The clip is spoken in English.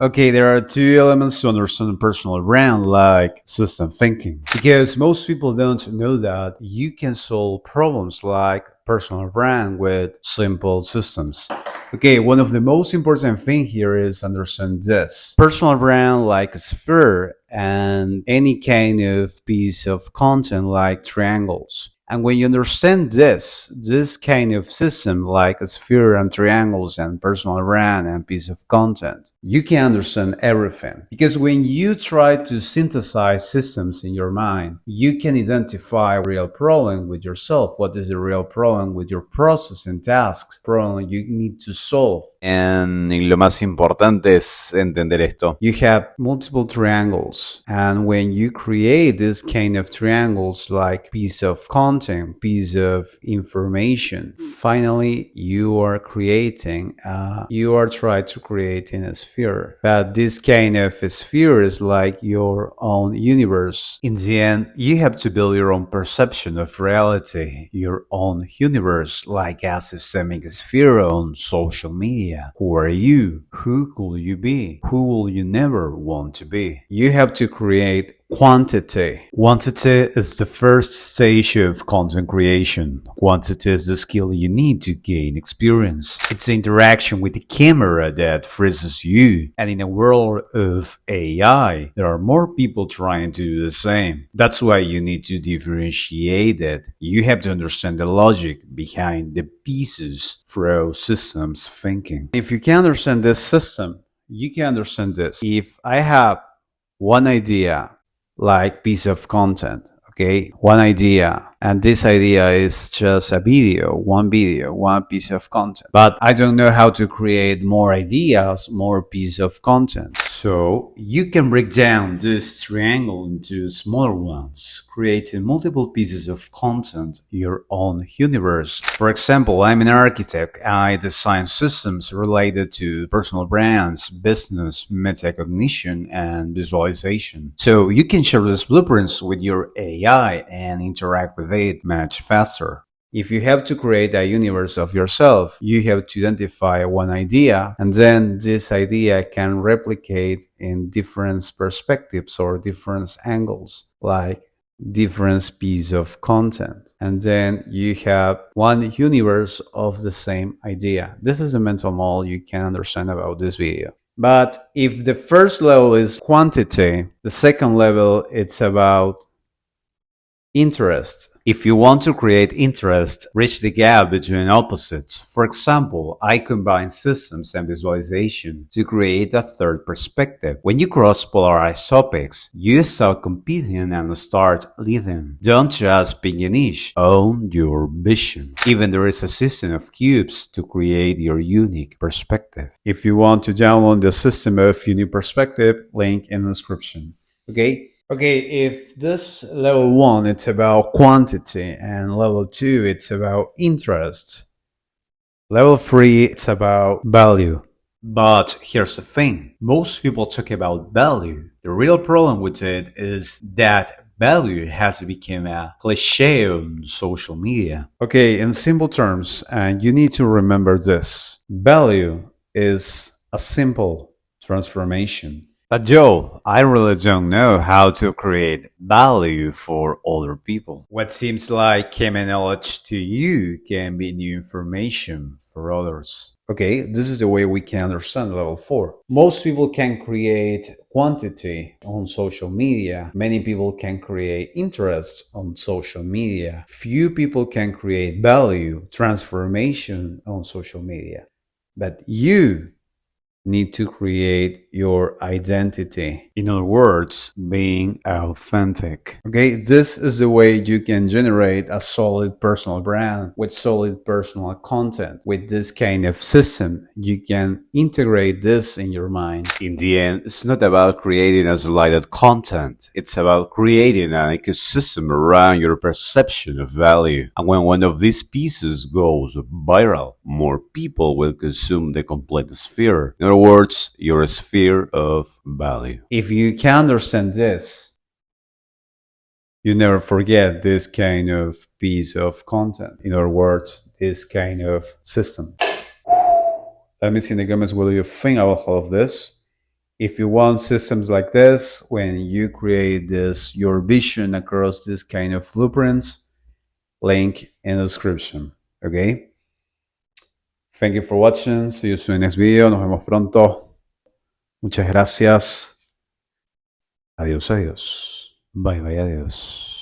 Okay, there are two elements to understand personal brand, like system thinking. Because most people don't know that you can solve problems like personal brand with simple systems. Okay, one of the most important thing here is understand this. Personal brand like a sphere and any kind of piece of content like triangles. And when you understand this kind of system like a sphere and triangles and personal brand and piece of content, you can understand everything. Because when you try to synthesize systems in your mind, you can identify a real problem with yourself. What is the real problem with your process and tasks? Problem you need to solve. Y lo más importante es entender esto. You have multiple triangles, and when you create this kind of triangles like piece of content, piece of information, finally you are trying to create in a sphere. But this kind of sphere is like your own universe. In the end, you have to build your own perception of reality, your own universe, like a systemic sphere on social media. Who are you? Who could you be? Who will you never want to be? You have to create quantity. Quantity is the first stage of content creation. Quantity is the skill you need to gain experience. It's the interaction with the camera that freezes you. And in a world of AI, there are more people trying to do the same. That's why you need to differentiate it. You have to understand the logic behind the pieces through systems thinking. If you can understand this system, you can understand this. If I have one idea, like piece of content, okay, one idea, and this idea is just a video, one piece of content, but I don't know how to create more ideas, more piece of content. So you can break down this triangle into smaller ones, creating multiple pieces of content, your own universe. For example, I'm an architect. I design systems related to personal brands, business, metacognition, and visualization. So you can share these blueprints with your AI and interact with it much faster. If you have to create a universe of yourself, you have to identify one idea, and then this idea can replicate in different perspectives or different angles, like different piece of content. And then you have one universe of the same idea. This is a mental model you can understand about this video. But if the first level is quantity, the second level it's about interest. If you want to create interest, bridge the gap between opposites. For example, I combine systems and visualization to create a third perspective. When you cross polarized topics, you start competing and start leading. Don't just pick a niche, own your vision. Even there is a system of cubes to create your unique perspective. If you want to download the system of unique perspective, link in the description. Okay, if this level 1 it's about quantity and level 2 it's about interest, level 3 it's about value. But here's the thing, most people talk about value. The real problem with it is that value has become a cliche on social media. Okay, in simple terms, and you need to remember this, value is a simple transformation. But Joe, I really don't know how to create value for other people. What seems like common knowledge to you can be new information for others. Okay, this is the way we can understand level 4. Most people can create quantity on social media. Many people can create interest on social media. Few people can create value, transformation on social media. But you need to create your identity. In other words, being authentic. Okay, this is the way you can generate a solid personal brand with solid personal content. With this kind of system, you can integrate this in your mind. In the end, it's not about creating isolated content. It's about creating an ecosystem around your perception of value. And when one of these pieces goes viral, more people will consume the complete sphere. In other words, your sphere of value. If you can understand this, you never forget this kind of piece of content. In other words, this kind of system. Let me see in the comments what you think about all of this. If you want systems like this, when you create this, your vision across this kind of blueprints, link in the description. Okay? Thank you for watching. See you soon in the next video. Nos vemos pronto. Muchas gracias. Adiós, adiós. Bye, bye, adiós.